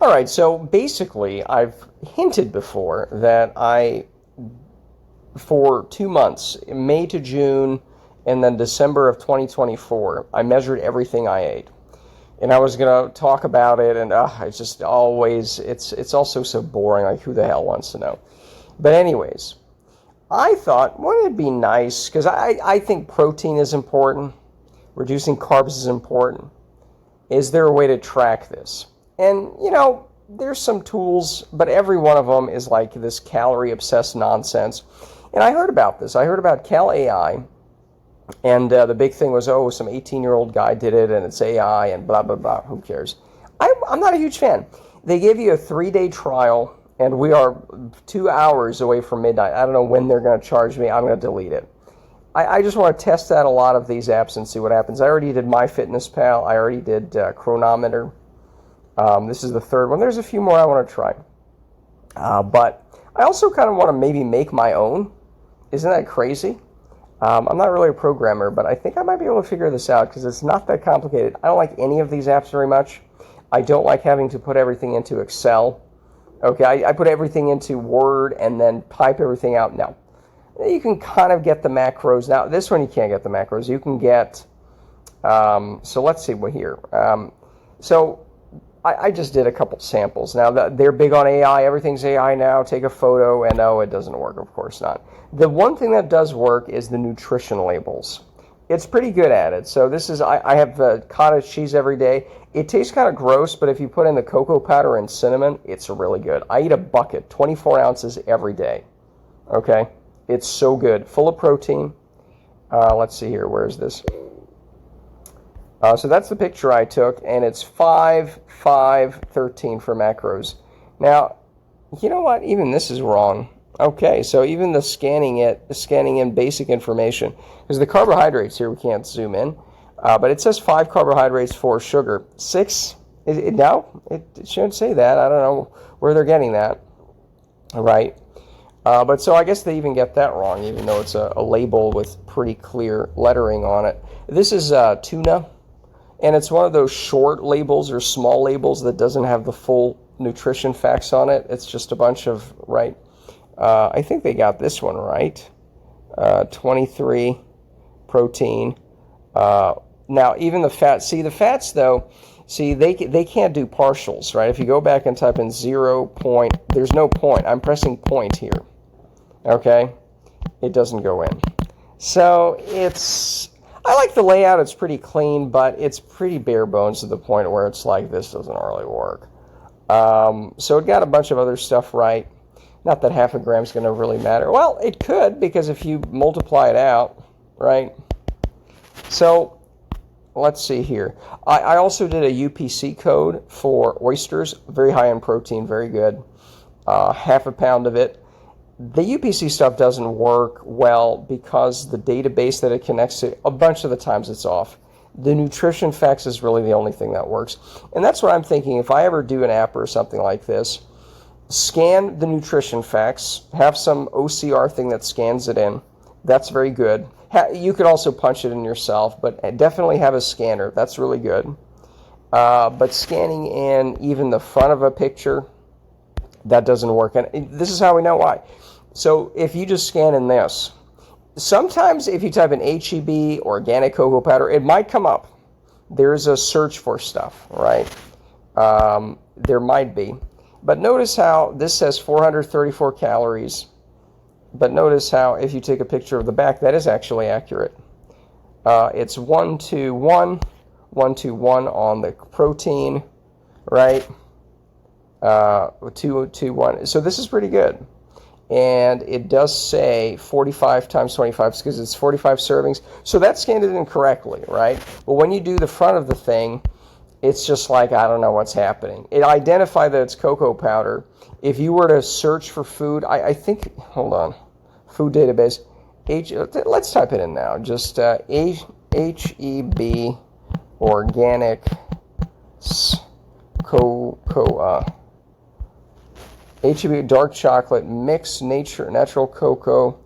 All right, so basically, I've hinted before that for 2 months, May to June, and then December of 2024, I measured everything I ate. And I was going to talk about it, and it's just always, it's also so boring, like who the hell wants to know? But anyways, I thought, wouldn't it be nice, because I think protein is important, reducing carbs is important. Is there a way to track this? And, there's some tools, but every one of them is like this calorie-obsessed nonsense. And I heard about this. I heard about Cal AI, and the big thing was, some 18-year-old guy did it, and it's AI, and blah, blah, blah. Who cares? I'm not a huge fan. They give you a 3-day trial, and we are 2 hours away from midnight. I don't know when they're going to charge me. I'm going to delete it. I just want to test out a lot of these apps and see what happens. I already did MyFitnessPal. I already did Chronometer. This is the third one. There's a few more I want to try. But I also kind of want to maybe make my own. Isn't that crazy? I'm not really a programmer, but I think I might be able to figure this out because it's not that complicated. I don't like any of these apps very much. I don't like having to put everything into Excel. Okay, I put everything into Word and then type everything out. No. You can kind of get the macros. Now, this one you can't get the macros. You can get, so let's see what here. So I just did a couple samples. Now, they're big on AI. Everything's AI now. Take a photo, and no, it doesn't work. Of course not. The one thing that does work is the nutrition labels. It's pretty good at it. So this is, I have cottage cheese every day. It tastes kind of gross, but if you put in the cocoa powder and cinnamon, it's really good. I eat a bucket, 24 ounces every day. Okay? It's so good. Full of protein. Let's see here. Where is this? So that's the picture I took, and it's 5, 5, 13 for macros. Now, you know what? Even this is wrong. Okay, so even the scanning in basic information, because the carbohydrates here we can't zoom in, but it says 5 carbohydrates, 4 sugar. 6? No, it shouldn't say that. I don't know where they're getting that. All right. But so I guess they even get that wrong, even though it's a label with pretty clear lettering on it. This is tuna, and it's one of those short labels or small labels that doesn't have the full nutrition facts on it. It's just a bunch of, right? I think they got this one right. 23 protein. Now, even the fats. See, the fats, though, they can't do partials, right? If you go back and type in 0 point, there's no point. I'm pressing point here. Okay? It doesn't go in. So I like the layout. It's pretty clean, but it's pretty bare bones to the point where it's like, this doesn't really work. So it got a bunch of other stuff right. Not that half a gram is going to really matter. Well, it could, because if you multiply it out, right? So let's see here. I also did a UPC code for oysters. Very high in protein, very good. Half a pound of it. The UPC stuff doesn't work well because the database that it connects to, a bunch of the times it's off. The nutrition facts is really the only thing that works. And that's what I'm thinking. If I ever do an app or something like this, scan the nutrition facts, have some OCR thing that scans it in. That's very good. You could also punch it in yourself, but definitely have a scanner. That's really good. But scanning in even the front of a picture, that doesn't work. And this is how we know why. So if you just scan in this, sometimes if you type in HEB, organic cocoa powder, it might come up. There's a search for stuff, right? There might be. But notice how this says 434 calories. But notice how if you take a picture of the back, that is actually accurate. It's 121, 121 on the protein, right? 221. So this is pretty good. And it does say 45 times 25 because it's 45 servings. So that scanned it incorrectly, right? But when you do the front of the thing, it's just like, I don't know what's happening. It identified that it's cocoa powder. If you were to search for food, I think, hold on, food database, let's type it in now. Just HEB organic cocoa. HEB dark chocolate mixed natural cocoa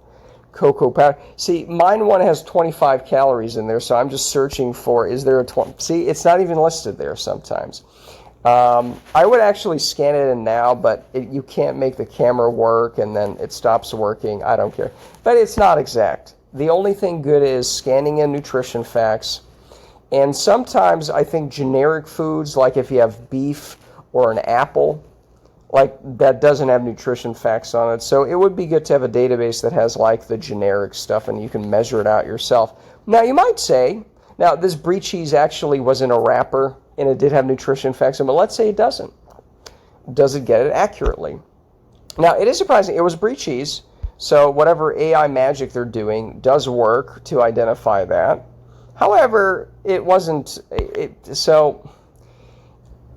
powder. See, mine one has 25 calories in there, so I'm just searching for, is there a 20? See, it's not even listed there sometimes. I would actually scan it in now, but you can't make the camera work and then it stops working. I don't care. But it's not exact. The only thing good is scanning in nutrition facts. And sometimes I think generic foods, like if you have beef or an apple, like that doesn't have nutrition facts on it. So it would be good to have a database that has like the generic stuff and you can measure it out yourself. Now you might say, now this brie cheese actually was in a wrapper and it did have nutrition facts in it, but let's say it doesn't. Does it get it accurately? Now it is surprising. It was brie cheese, so whatever AI magic they're doing does work to identify that. However, it wasn't, so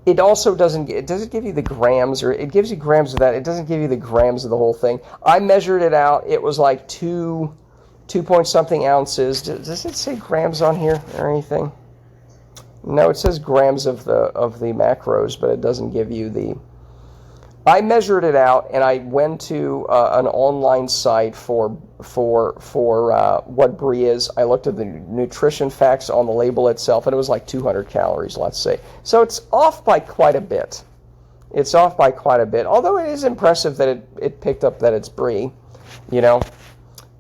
it also doesn't, does it give you the grams, or it gives you grams of that, it doesn't give you the grams of the whole thing. I measured it out, it was like 2 point something ounces. Does it say grams on here or anything? No, it says grams of the macros, but it doesn't give you the... I measured it out, and I went to an online site for what brie is. I looked at the nutrition facts on the label itself, and it was like 200 calories, let's say. So it's off by quite a bit. It's off by quite a bit, although it is impressive that it picked up that it's brie, you know.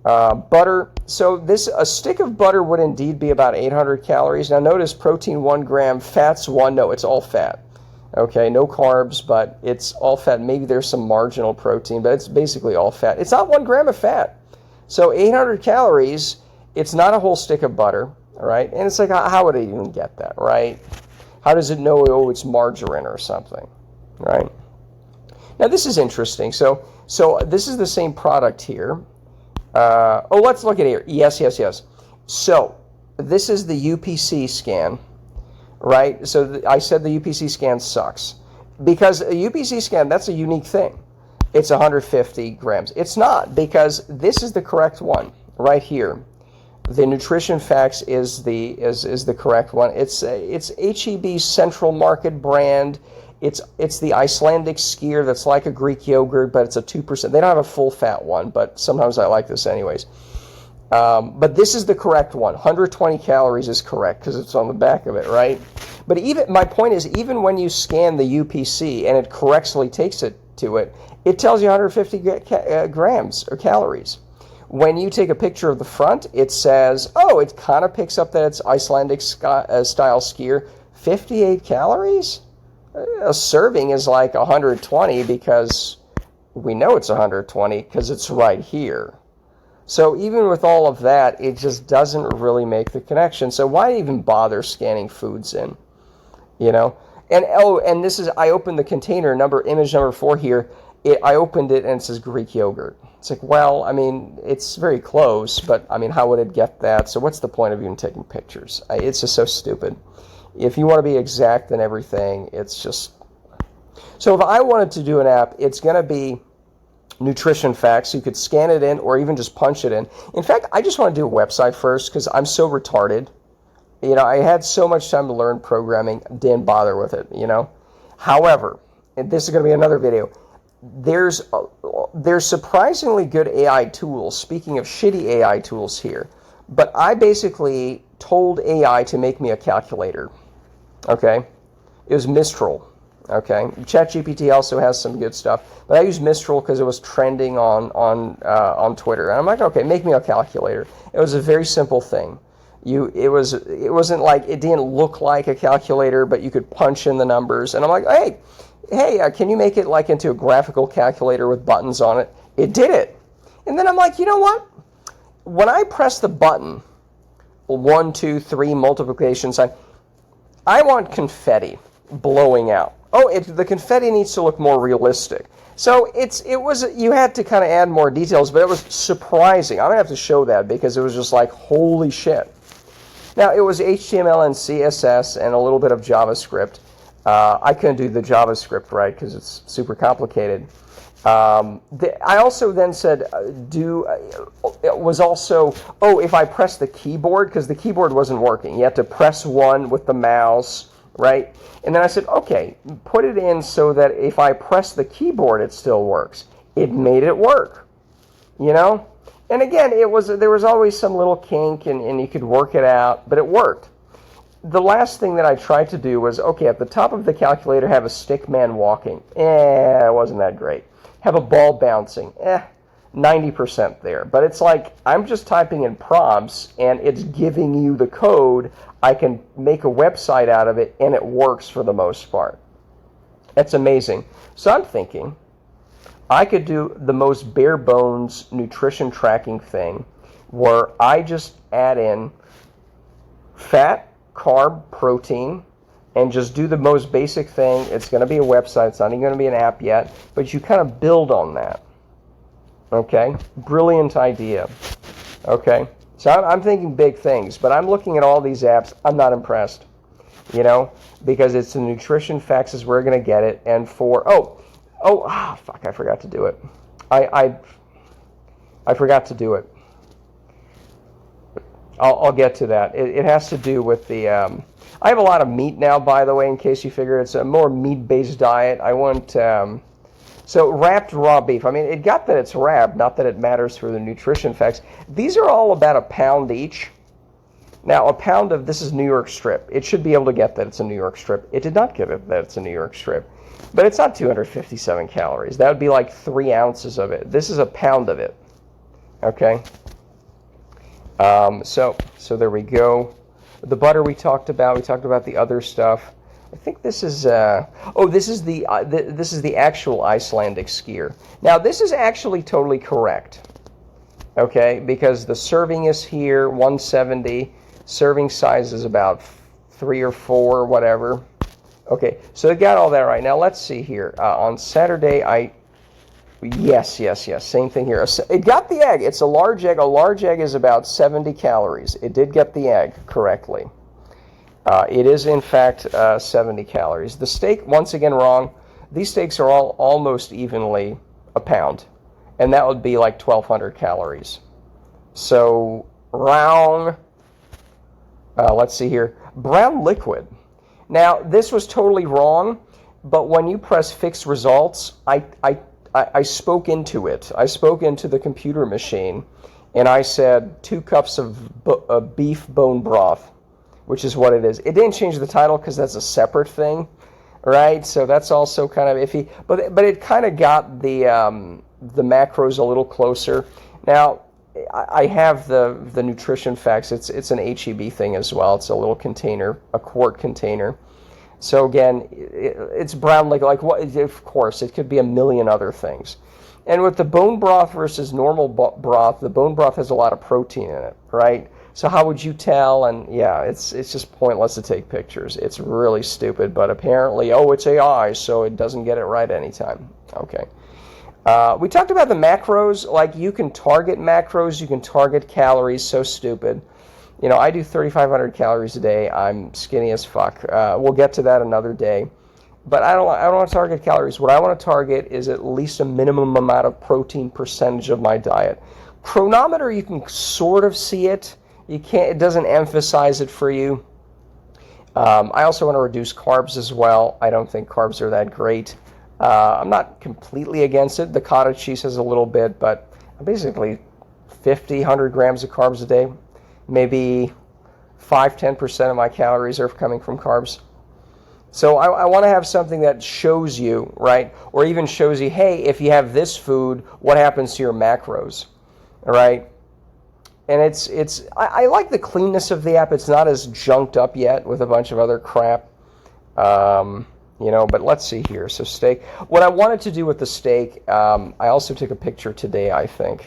Butter, so a stick of butter would indeed be about 800 calories. Now notice protein 1 gram, fats 1, no, it's all fat. Okay, no carbs, but it's all fat. Maybe there's some marginal protein, but it's basically all fat. It's not 1 gram of fat. So 800 calories, it's not a whole stick of butter, all right? And it's like, how would it even get that, right? How does it know, oh, it's margarine or something, right? Now this is interesting. So this is the same product here. Let's look at here. Yes. So this is the UPC scan, right? So I said the UPC scan sucks because a UPC scan, that's a unique thing. It's 150 grams. It's not, because this is the correct one right here. The nutrition facts is the correct one. It's HEB's Central Market brand. It's the Icelandic skyr that's like a Greek yogurt, but it's a 2%. They don't have a full fat one, but sometimes I like this anyways. But this is the correct one. 120 calories is correct because it's on the back of it, right? But my point is, even when you scan the UPC and it correctly takes it to it, it tells you 150 grams or calories. When you take a picture of the front, it says, oh, it kind of picks up that it's Icelandic style skyr. 58 calories? A serving is like 120 because we know it's 120 because it's right here. So even with all of that, it just doesn't really make the connection. So why even bother scanning foods in? You know? And this is, I opened the container, image number 4 here. I opened it and it says Greek yogurt. It's like, well, I mean, it's very close, but I mean, how would it get that? So what's the point of even taking pictures? It's just so stupid. If you want to be exact in everything, it's just... So if I wanted to do an app, it's going to be nutrition facts. You could scan it in or even just punch it in. In fact, I just want to do a website first because I'm so retarded. You know, I had so much time to learn programming, didn't bother with it, you know. However, and this is going to be another video, there's surprisingly good AI tools, speaking of shitty AI tools here, but I basically told AI to make me a calculator. Okay, it was Mistral. Okay, ChatGPT also has some good stuff, but I used Mistral because it was trending on Twitter, and I'm like, okay, make me a calculator. It was a very simple thing. It wasn't like, it didn't look like a calculator, but you could punch in the numbers, and I'm like, hey, can you make it like into a graphical calculator with buttons on it? It did it, and then I'm like, you know what? When I press the button, 1, 2, 3 multiplication sign, I want confetti blowing out. Oh, the confetti needs to look more realistic. So you had to kind of add more details, but it was surprising. I'm gonna have to show that because it was just like, holy shit. Now it was HTML and CSS and a little bit of JavaScript. I couldn't do the JavaScript right because it's super complicated. I also then said, if I press the keyboard, because the keyboard wasn't working. You had to press 1 with the mouse, right? And then I said, okay, put it in so that if I press the keyboard, it still works. It made it work, you know? And again, there was always some little kink, and you could work it out, but it worked. the last thing that I tried to do was, okay, at the top of the calculator, have a stick man walking. It wasn't that great. Have a ball bouncing. 90% there. But it's like, I'm just typing in prompts, and it's giving you the code. I can make a website out of it, and it works for the most part. That's amazing. So I'm thinking, I could do the most bare bones nutrition tracking thing, where I just add in fat, carb, protein, and just do the most basic thing. It's going to be a website. It's not even going to be an app yet, but you kind of build on that. Okay? Brilliant idea. Okay? So I'm thinking big things, but I'm looking at all these apps. I'm not impressed, because it's the nutrition facts is where we're going to get it. And for, fuck, I forgot to do it. I forgot to do it. I'll get to that. It has to do with the... I have a lot of meat now, by the way, in case you figure it's a more meat-based diet. I want... so wrapped raw beef. I mean, it got that it's wrapped, not that it matters for the nutrition facts. These are all about a pound each. Now, a pound of... This is New York strip. It should be able to get that it's a New York strip. It did not get it that it's a New York strip. But it's not 257 calories. That would be like 3 ounces of it. This is a pound of it. Okay? So there we go. The butter we talked about. We talked about the other stuff. I think this is this is the actual Icelandic skier. Now this is actually totally correct. Okay, because the serving is here 170. Serving size is about 3 or 4, whatever. Okay, so it got all that right. Now let's see here. On Saturday, Yes, same thing here. It got the egg. It's a large egg. A large egg is about 70 calories. It did get the egg correctly. It is, in fact, 70 calories. The steak, once again, wrong. These steaks are all almost evenly a pound, and that would be like 1,200 calories. So, wrong. Let's see here. Brown liquid. Now, this was totally wrong, but when you press fix results, I spoke into it. I spoke into the computer machine, and I said 2 cups of beef bone broth, which is what it is. It didn't change the title because that's a separate thing, right? So that's also kind of iffy. But it kind of got the macros a little closer. Now, I have the nutrition facts. It's an HEB thing as well. It's a little container, a quart container. So again, it's brown like what? Of course, it could be a million other things. And with the bone broth versus normal broth, the bone broth has a lot of protein in it, right? So how would you tell? And yeah, it's just pointless to take pictures. It's really stupid, but apparently, it's AI, so it doesn't get it right anytime. Okay. We talked about the macros. Like, you can target macros, you can target calories. So stupid. I do 3,500 calories a day. I'm skinny as fuck. We'll get to that another day. But I don't want to target calories. What I want to target is at least a minimum amount of protein percentage of my diet. Chronometer, you can sort of see it. You can't. It doesn't emphasize it for you. I also want to reduce carbs as well. I don't think carbs are that great. I'm not completely against it. The cottage cheese has a little bit, but basically 50, 100 grams of carbs a day. Maybe 5-10% of my calories are coming from carbs. So I want to have something that shows you, right? Or even shows you, hey, if you have this food, what happens to your macros, all right? And I like the cleanness of the app. It's not as junked up yet with a bunch of other crap, but let's see here. So steak. What I wanted to do with the steak, I also took a picture today, I think.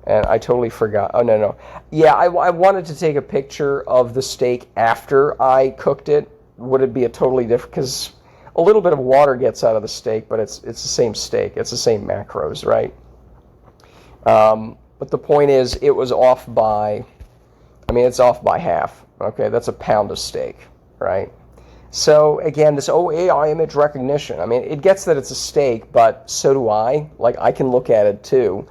And I totally forgot. Oh, no. Yeah, I wanted to take a picture of the steak after I cooked it. Would it be a totally different... Because a little bit of water gets out of the steak, but it's the same steak. It's the same macros, right? But the point is, it was off by... it's off by half. Okay, that's a pound of steak, right? So, again, this AI image recognition. It gets that it's a steak, but so do I. Like, I can look at it, too.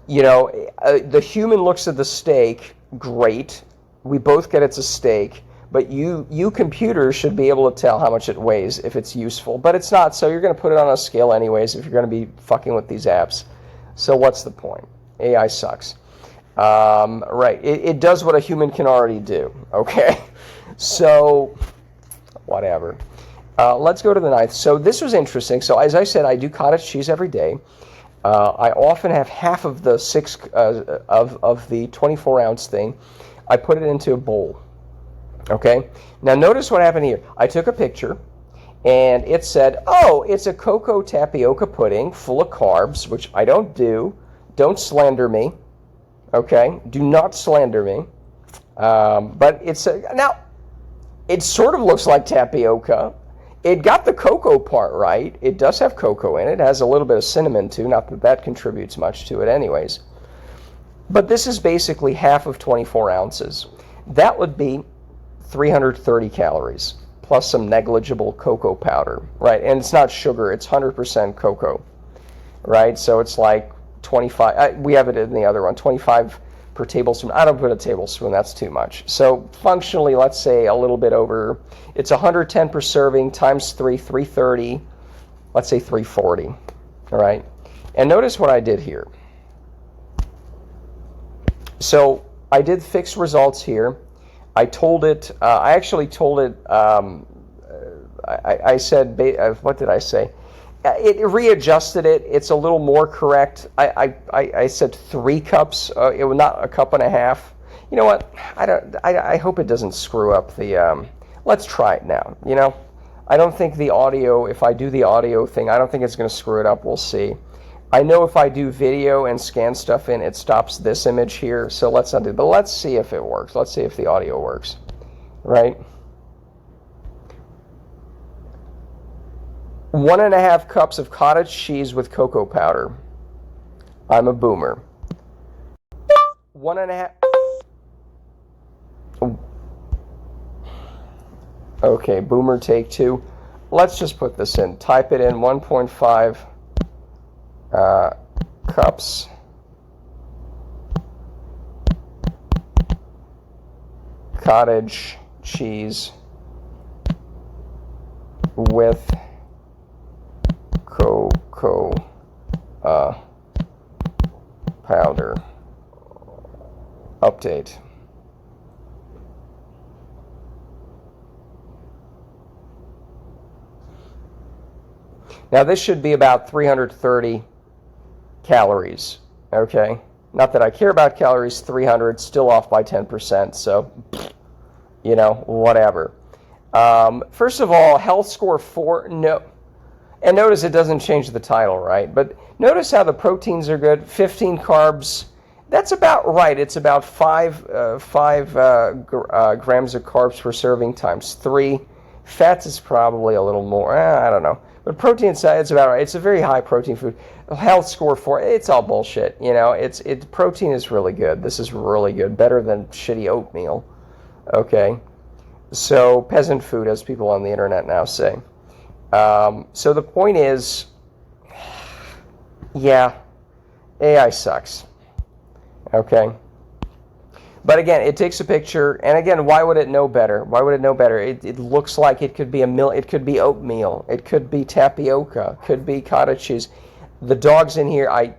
The human looks at the steak, great. We both get it's a steak, but you computers should be able to tell how much it weighs if it's useful. But it's not, so you're going to put it on a scale anyways if you're going to be fucking with these apps. So what's the point? AI sucks. Right. It does what a human can already do, okay? So, whatever. Let's go to the ninth. So this was interesting. So as I said, I do cottage cheese every day. I often have half of the of the 24-ounce thing. I put it into a bowl. Okay. Now notice what happened here. I took a picture, and it said, "Oh, it's a cocoa tapioca pudding full of carbs," which I don't do. Don't slander me. Okay. Do not slander me. But it's now. It sort of looks like tapioca. It got the cocoa part right. It does have cocoa in it. It has a little bit of cinnamon too. Not that that contributes much to it anyways. But this is basically half of 24 ounces. That would be 330 calories, plus some negligible cocoa powder, right? And it's not sugar. It's 100% cocoa, right? So it's like 25. We have it in the other one, 25 per tablespoon. I don't put a tablespoon, that's too much. So functionally, let's say a little bit over, it's 110 per serving times 330, let's say 340, all right? And notice what I did here. So I did fixed results here. I told it, I actually told it, I said, what did I say? It readjusted it. It's a little more correct. I said 3 cups. It was not a cup and a half. You know what? I hope it doesn't screw up the. Let's try it now. You know, I don't think the audio. If I do the audio thing, I don't think it's going to screw it up. We'll see. I know if I do video and scan stuff in, it stops this image here. So let's not do. But let's see if it works. Let's see if the audio works. Right. 1.5 cups of cottage cheese with cocoa powder. I'm a boomer. 1.5. Okay, boomer take 2. Let's just put this in. Type it in. 1.5 cups cottage cheese with cocoa powder. Update. Now this should be about 330 calories, okay? Not that I care about calories, 300, still off by 10%, so, you know, whatever. First of all, health score 4, no. And notice it doesn't change the title, right? But notice how the proteins are good. 15 carbs, that's about right. It's about 5 grams of carbs per serving times 3. Fats is probably a little more. I don't know. But protein side, it's about right. It's a very high protein food. Health score 4, it's all bullshit. You know, protein is really good. This is really good. Better than shitty oatmeal. Okay? So, peasant food, as people on the internet now say. So the point is, yeah, AI sucks. Okay? But again, it takes a picture, and again, why would it know better? Why would it know better? It looks like it could be it could be oatmeal, it could be tapioca, could be cottage cheese. The dogs in here, I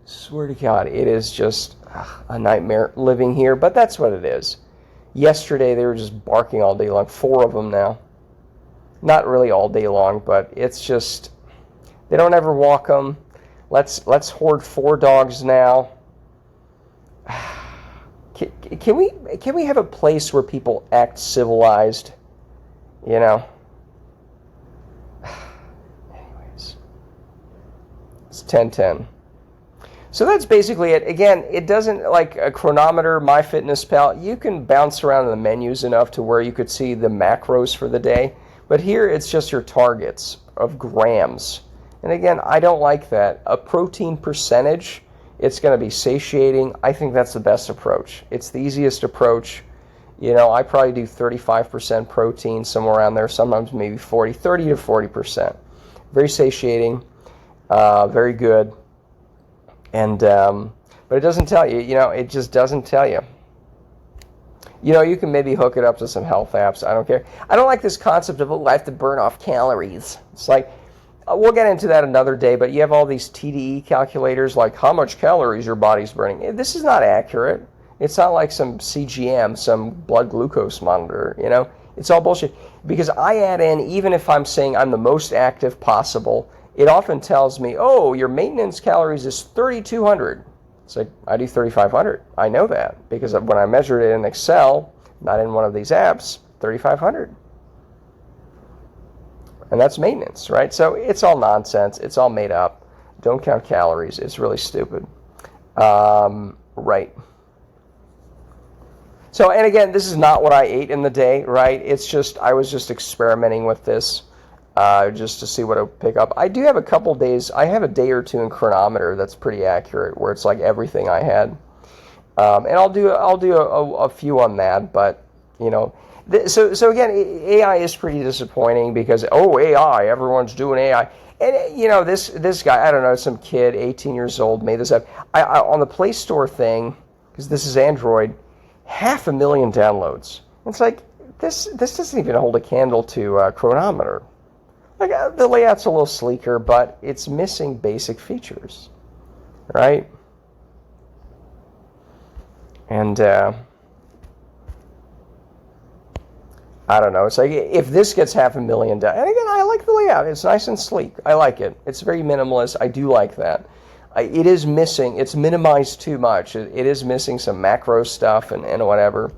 swear to God, it is just a nightmare living here, but that's what it is. Yesterday, they were just barking all day long, 4 of them now. Not really all day long, but it's just, they don't ever walk them. Let's hoard 4 dogs now. Can we have a place where people act civilized? You know? Anyways. It's 10:10. So that's basically it. Again, it doesn't, like a chronometer, MyFitnessPal, you can bounce around in the menus enough to where you could see the macros for the day. But here it's just your targets of grams. And again, I don't like that. A protein percentage, it's going to be satiating. I think that's the best approach. It's the easiest approach. You know, I probably do 35% protein, somewhere around there, sometimes maybe 30 to 40%. Very satiating, very good. And but it doesn't tell you, you know, it just doesn't tell you. You know, you can maybe hook it up to some health apps. I don't care. I don't like this concept of, oh, I have to burn off calories. It's like, we'll get into that another day, but you have all these TDE calculators, like how much calories your body's burning. This is not accurate. It's not like some CGM, some blood glucose monitor, you know. It's all bullshit. Because I add in, even if I'm saying I'm the most active possible, it often tells me, oh, your maintenance calories is 3,200. It's like, I do 3,500. I know that because when I measured it in Excel, not in one of these apps, 3,500. And that's maintenance, right? So it's all nonsense. It's all made up. Don't count calories. It's really stupid. Right. So, and again, this is not what I ate in the day, right? It's just, I was just experimenting with this just to see what it would pick up. I do have a couple days, I have a day or two in Chronometer that's pretty accurate, where it's like everything I had. And I'll do a few on that, but, you know, so again, AI is pretty disappointing because, oh, AI, everyone's doing AI. And, you know, this guy, I don't know, some kid, 18 years old, made this up. I on the Play Store thing, because this is Android, 500,000 downloads. It's like, this doesn't even hold a candle to Chronometer. Like, the layout's a little sleeker, but it's missing basic features, right? And, I don't know. It's like, if this gets 500,000 down, and again, I like the layout. It's nice and sleek. I like it. It's very minimalist. I do like that. It is missing. It's minimized too much. It is missing some macro stuff and whatever.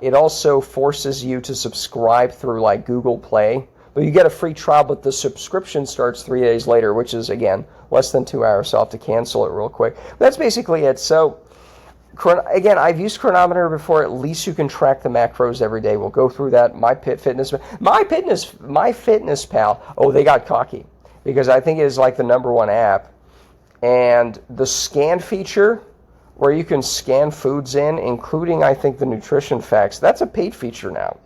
It also forces you to subscribe through like Google Play. But you get a free trial, but the subscription starts 3 days later, which is, again, less than 2 hours, so I'll have to cancel it real quick. But that's basically it. So, again, I've used Chronometer before. At least you can track the macros every day. We'll go through that. MyFitnessPal. Oh, they got cocky because I think it is like the #1 app. And the scan feature, where you can scan foods in, including, I think, the nutrition facts, that's a paid feature now,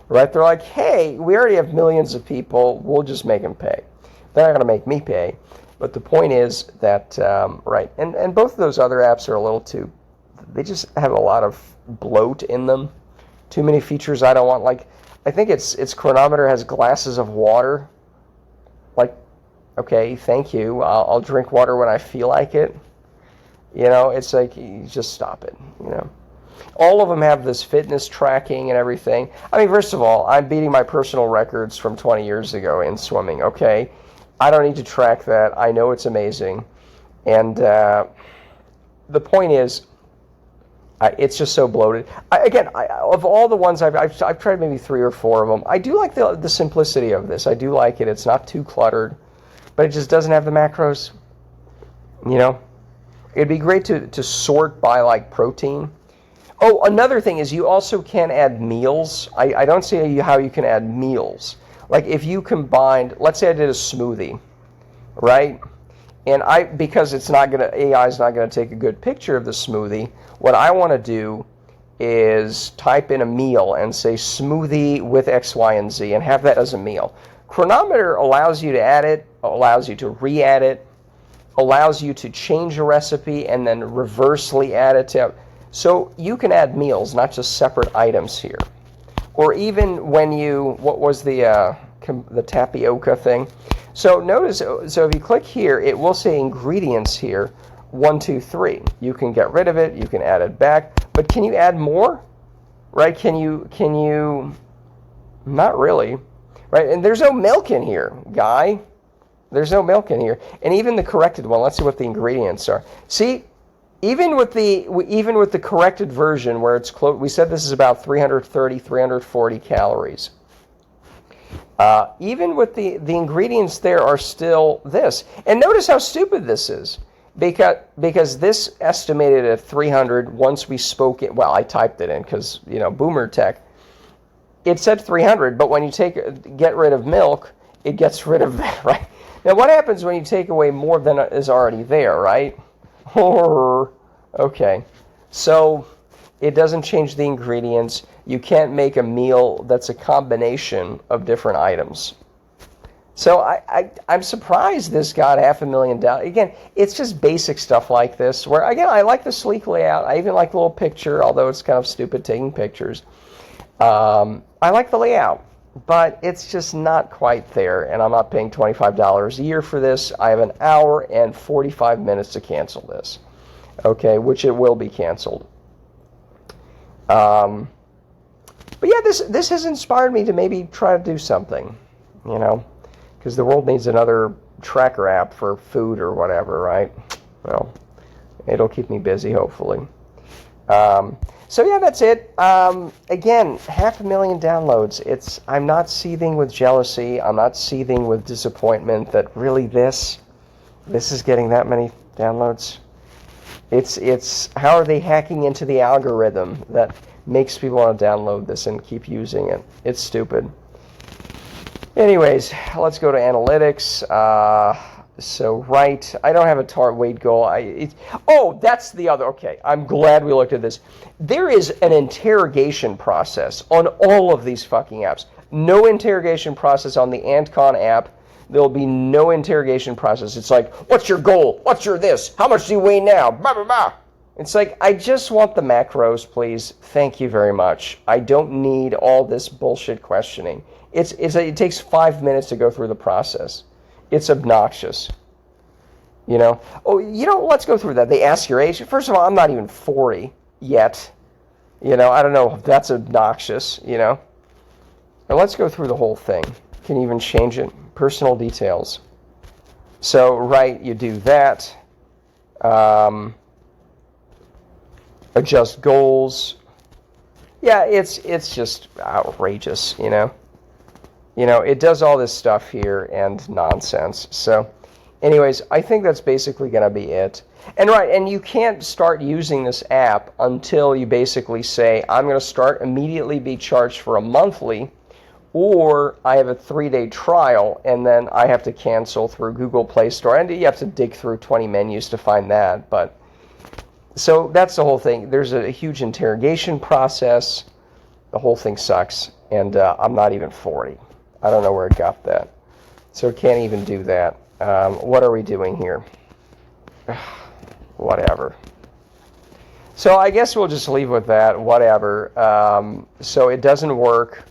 right? They're like, hey, we already have millions of people. We'll just make them pay. They're not going to make me pay. But the point is that, right, and both of those other apps are a little too, they just have a lot of bloat in them. Too many features I don't want. Like, I think it's Chronometer has glasses of water. Like, okay, thank you. I'll drink water when I feel like it. You know, it's like, you just stop it, you know. All of them have this fitness tracking and everything. I mean, first of all, I'm beating my personal records from 20 years ago in swimming, okay? I don't need to track that. I know it's amazing. And the point is, it's just so bloated. Of all the ones I've tried maybe 3 or 4 of them, I do like the simplicity of this. I do like it. It's not too cluttered, but it just doesn't have the macros. You know, it'd be great to sort by like protein. Oh, another thing is you also can add meals. I don't see how you can add meals. Like if you combined, let's say I did a smoothie, right? And because AI is not gonna take a good picture of the smoothie, what I want to do is type in a meal and say smoothie with X, Y, and Z and have that as a meal. Chronometer allows you to add it, allows you to re-add it, allows you to change a recipe and then reversely add it to. So you can add meals, not just separate items here. Or even when what was the tapioca thing? So notice, so if you click here, it will say ingredients here, 1, 2, 3. You can get rid of it, you can add it back, but can you add more? Right? Can you, not really, right? And there's no milk in here, guy. There's no milk in here. And even the corrected one, let's see what the ingredients are. See, even with the corrected version where it's close, we said this is about 330, 340 calories. Even with the ingredients there are still this. And notice how stupid this is. Because this estimated at 300 once we spoke it. Well, I typed it in because, you know, boomer tech. It said 300, but when you get rid of milk, it gets rid of that, right? Now, what happens when you take away more than is already there, right? Okay. So it doesn't change the ingredients. You can't make a meal that's a combination of different items. So I'm surprised this got 500,000 down. Again, it's just basic stuff like this where, again, I like the sleek layout. I even like the little picture, although it's kind of stupid taking pictures. I like the layout, but it's just not quite there, and I'm not paying $25 a year for this. I have an hour and 45 minutes to cancel this, okay, which it will be canceled. But But yeah, this has inspired me to maybe try to do something, you know, because the world needs another tracker app for food or whatever, right? Well, it'll keep me busy, hopefully. So yeah, that's it. Again, 500,000 downloads. I'm not seething with jealousy. I'm not seething with disappointment that really this is getting that many downloads. It's how are they hacking into the algorithm that makes people want to download this and keep using it? It's stupid. Anyways, let's go to analytics. I don't have a target weight goal. That's the other. Okay, I'm glad we looked at this. There is an interrogation process on all of these fucking apps. No interrogation process on the Antcon app. There'll be no interrogation process. It's like, what's your goal? What's your this? How much do you weigh now? Blah, blah, blah. It's like, I just want the macros, please. Thank you very much. I don't need all this bullshit questioning. It takes 5 minutes to go through the process. It's obnoxious. You know? Let's go through that. They ask your age. First of all, I'm not even 40 yet. I don't know if that's obnoxious, Now let's go through the whole thing. Can you even change it? Personal details. So, right, you do that. Adjust goals. Yeah, it's just outrageous, It does all this stuff here and nonsense. So, anyways, I think that's basically going to be it. And you can't start using this app until you basically say, I'm going to start immediately be charged for a monthly, or I have a 3-day trial, and then I have to cancel through Google Play Store. And you have to dig through 20 menus to find that. But so that's the whole thing. There's a huge interrogation process. The whole thing sucks. And I'm not even 40. I don't know where it got that. So it can't even do that. What are we doing here? Whatever. So I guess we'll just leave with that. Whatever. So it doesn't work.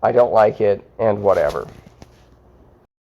I don't like it, and whatever.